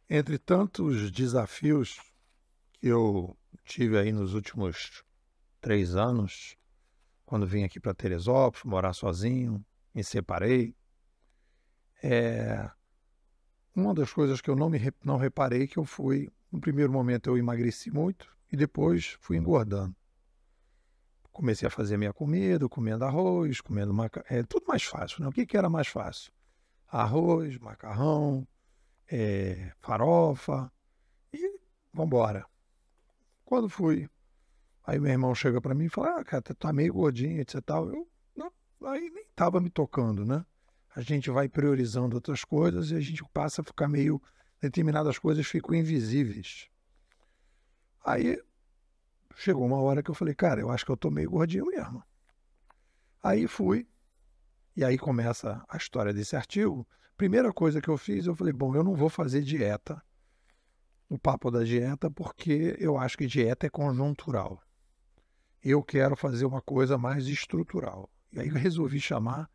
Entre tantos desafios que eu tive aí nos últimos 3 anos, quando vim aqui para Teresópolis, morar sozinho, me separei, eh, uma das coisas que eu não reparei que eu fui no primeiro momento eu emagreci muito e depois fui engordando. Comecei a fazer minha comida, comendo arroz, comendo tudo mais fácil, né. O que que era mais fácil? Arroz, macarrão, farofa e vamos embora. Quando fui Aí meu irmão chega para mim e fala: "Ah, cara, tu tá meio gordinho, etc e tal". Eu não, aí nem estava me tocando, né. A gente vai priorizando outras coisas e a gente passa a ficar meio determinadas coisas ficam invisíveis. Aí chegou uma hora que eu falei: "Cara, eu acho que eu tô meio gordinho mesmo". Aí fui, e aí começa a história desse artigo. Primeira coisa que eu fiz, eu falei: "Bom, eu não vou fazer dieta, o papo da dieta, porque eu acho que dieta é conjuntural. Eu quero fazer uma coisa mais estrutural". E aí eu resolvi chamar,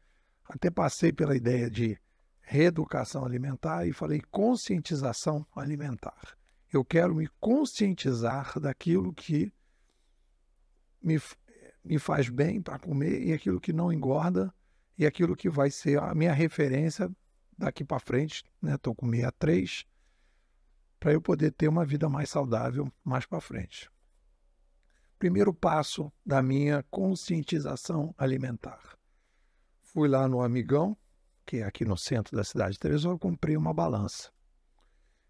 até passei pela ideia de reeducação alimentar e falei conscientização alimentar. Eu quero me conscientizar daquilo que me, f- me faz bem para comer e aquilo que não engorda e aquilo que vai ser a minha referência daqui para frente, né? Estou com 63, para eu poder ter uma vida mais saudável mais para frente. Primeiro passo da minha conscientização alimentar. Fui lá no Amigão, que é aqui no centro da cidade de Teresópolis, comprei uma balança.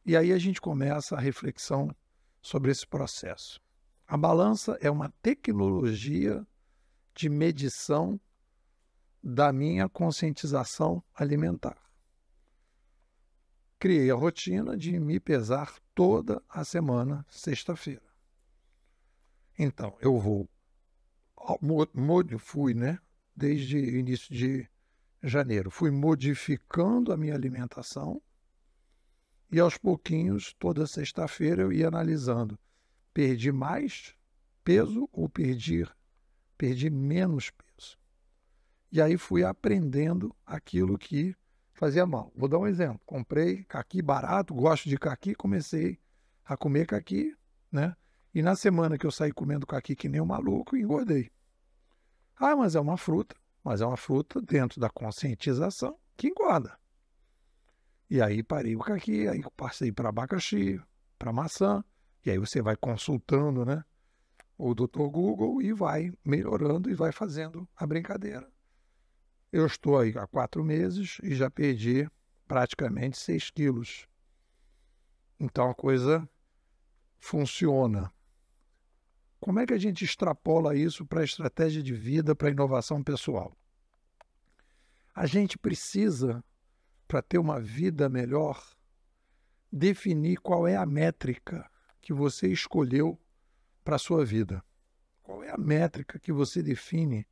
E aí a gente começa a reflexão sobre esse processo. A balança é uma tecnologia de medição da minha conscientização alimentar. Criei a rotina de me pesar toda a semana, sexta-feira. Então, eu vou, fui, né, desde o início de janeiro, fui modificando a minha alimentação e aos pouquinhos, toda sexta-feira, eu ia analisando: perdi mais peso ou perdi menos peso? E aí fui aprendendo aquilo que fazia mal. Vou dar um exemplo: comprei caqui barato, gosto de caqui, comecei a comer caqui, né? E na semana que eu saí comendo caqui que nem um maluco, engordei. Ah, mas é uma fruta dentro da conscientização que engorda. E aí parei o caqui, aí passei para abacaxi, para maçã, e aí você vai consultando, né, o doutor Google e vai melhorando e vai fazendo a brincadeira. Eu estou aí há 4 meses e já perdi praticamente 6 quilos. Então a coisa funciona. Como é que a gente extrapola isso para a estratégia de vida, para a inovação pessoal? A gente precisa, para ter uma vida melhor, definir qual é a métrica que você escolheu para a sua vida. Qual é a métrica que você define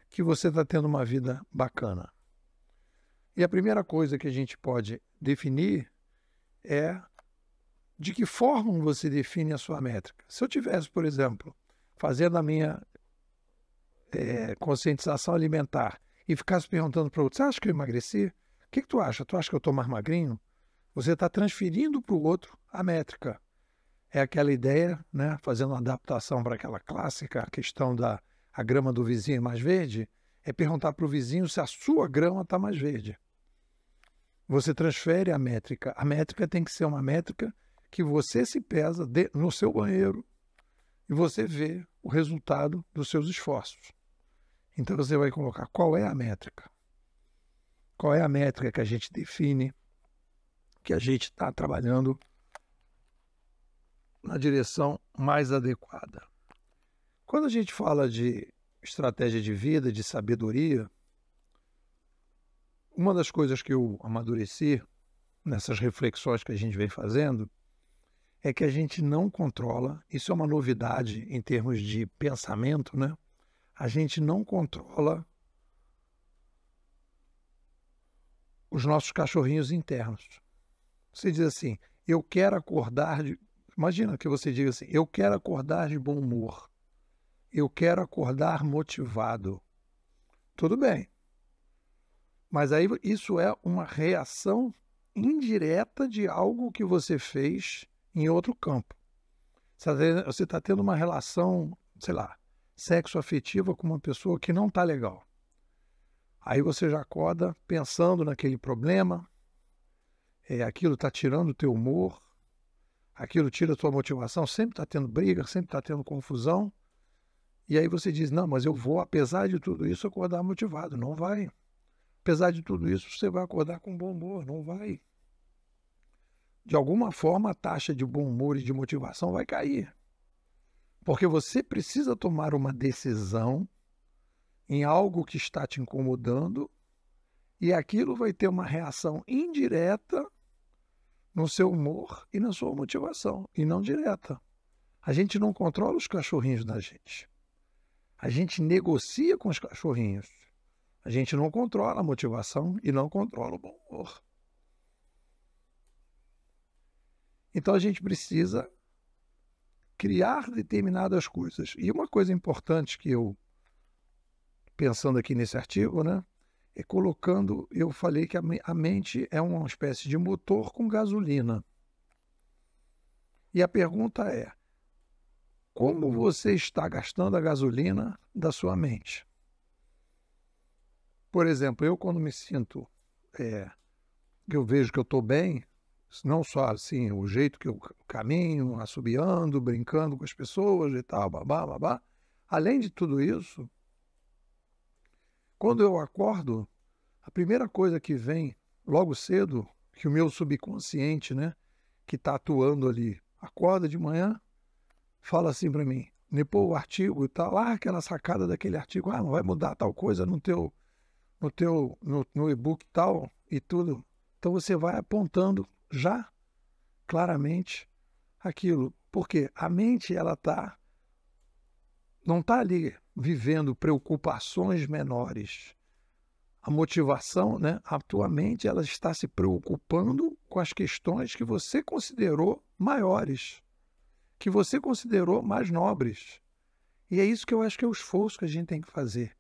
que você está tendo uma vida bacana? E a primeira coisa que a gente pode definir é de que forma você define a sua métrica. Se eu tivesse, por exemplo, fazendo a minha conscientização alimentar e ficasse perguntando para outro: você acha que eu emagreci? O que tu acha? Tu acha que eu estou mais magrinho? Você está transferindo para o outro a métrica. É aquela ideia, né, fazendo uma adaptação para aquela clássica questão da a grama do vizinho é mais verde, é perguntar para o vizinho se a sua grama está mais verde. Você transfere a métrica. A métrica tem que ser uma métrica que você se pesa no seu banheiro e você vê o resultado dos seus esforços. Então você vai colocar qual é a métrica. Qual é a métrica que a gente define, que a gente está trabalhando na direção mais adequada. Quando a gente fala de estratégia de vida, de sabedoria, uma das coisas que eu amadureci nessas reflexões que a gente vem fazendo é que a gente não controla, isso é uma novidade em termos de pensamento, né? A gente não controla os nossos cachorrinhos internos. Você diz assim: eu quero acordar de... Imagina que você diga assim: eu quero acordar de bom humor, eu quero acordar motivado. Tudo bem, mas aí isso é uma reação indireta de algo que você fez em outro campo. Você está tendo uma relação, sei lá, sexo-afetiva com uma pessoa que não está legal. Aí você já acorda pensando naquele problema, aquilo está tirando o teu humor, aquilo tira a tua motivação, sempre está tendo briga, sempre está tendo confusão. E aí você diz, não, mas eu vou, apesar de tudo isso, acordar motivado. Não vai. Apesar de tudo isso, você vai acordar com bom humor. Não vai. De alguma forma, a taxa de bom humor e de motivação vai cair. Porque você precisa tomar uma decisão em algo que está te incomodando e aquilo vai ter uma reação indireta no seu humor e na sua motivação, e não direta. A gente não controla os cachorrinhos da gente. A gente negocia com os cachorrinhos. A gente não controla a motivação e não controla o bom humor. Então a gente precisa criar determinadas coisas. E uma coisa importante que eu, pensando aqui nesse artigo, né, é colocando, eu falei que a mente é uma espécie de motor com gasolina. E a pergunta é, como você está gastando a gasolina da sua mente? Por exemplo, eu quando me sinto, que eu vejo que eu estou bem, não só assim, o jeito que eu caminho, assobiando, brincando com as pessoas e tal, babá, babá. Além de tudo isso, quando eu acordo, a primeira coisa que vem logo cedo, que o meu subconsciente, né, que está atuando ali, acorda de manhã, fala assim para mim, pô, o artigo e tal, aquela sacada daquele artigo, não vai mudar tal coisa no e-book tal e tudo. Então você vai apontando já claramente aquilo, porque a mente ela não está ali vivendo preocupações menores. A motivação, né, a tua mente ela está se preocupando com as questões que você considerou maiores, que você considerou mais nobres. E é isso que eu acho que é o esforço que a gente tem que fazer.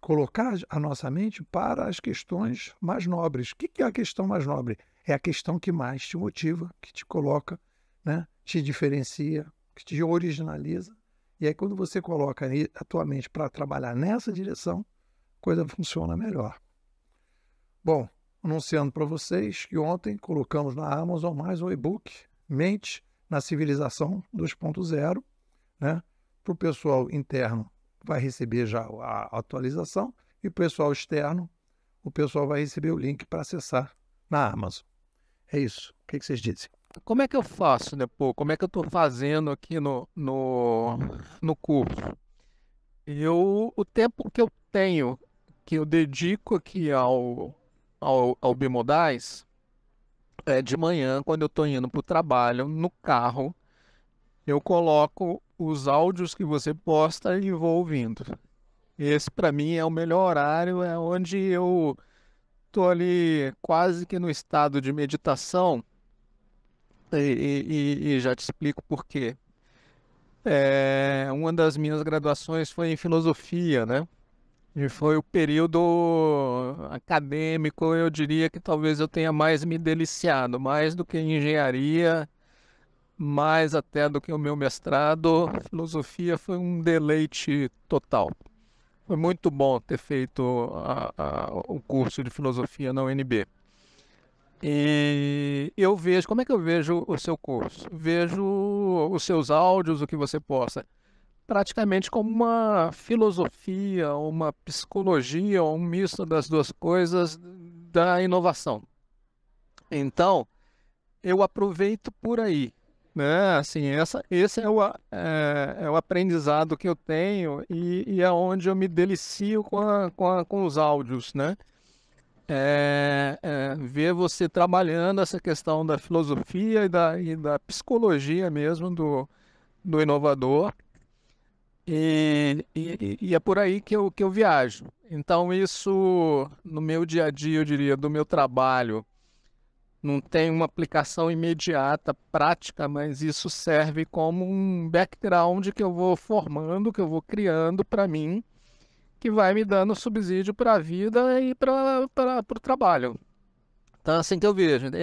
Colocar a nossa mente para as questões mais nobres. O que é a questão mais nobre? É a questão que mais te motiva, que te coloca, né, te diferencia, que te originaliza. E aí quando você coloca a tua mente para trabalhar nessa direção, a coisa funciona melhor. Bom, anunciando para vocês que ontem colocamos na Amazon mais um e-book, Mente na Civilização 2.0, né? Para o pessoal interno vai receber já a atualização e o pessoal externo, o pessoal vai receber o link para acessar na Amazon. É isso. O que vocês dizem? Como é que eu faço, né, pô? Como é que eu estou fazendo aqui no curso? O tempo que eu tenho, que eu dedico aqui ao Bimodais, é de manhã, quando eu estou indo para o trabalho, no carro, eu coloco os áudios que você posta e vou ouvindo. Esse, para mim, é o melhor horário, é onde eu estou ali quase que no estado de meditação, e já te explico por quê. Uma das minhas graduações foi em filosofia, né? E foi o período acadêmico, eu diria que talvez eu tenha mais me deliciado, mais do que engenharia, mais até do que o meu mestrado. Filosofia foi um deleite total. Foi muito bom ter feito o curso de filosofia na UNB. E eu vejo, como é que eu vejo o seu curso? Vejo os seus áudios, o que você posta, praticamente como uma filosofia, uma psicologia, um misto das duas coisas da inovação. Então, eu aproveito por aí, né? Assim, esse é o aprendizado que eu tenho e é onde eu me delicio com os áudios, né? Ver você trabalhando essa questão da filosofia e da psicologia mesmo do inovador. E é por aí que eu viajo. Então, isso no meu dia a dia, eu diria, do meu trabalho, não tem uma aplicação imediata, prática, mas isso serve como um background que eu vou formando, que eu vou criando para mim, que vai me dando subsídio para a vida e para o trabalho. Então, assim que eu vejo.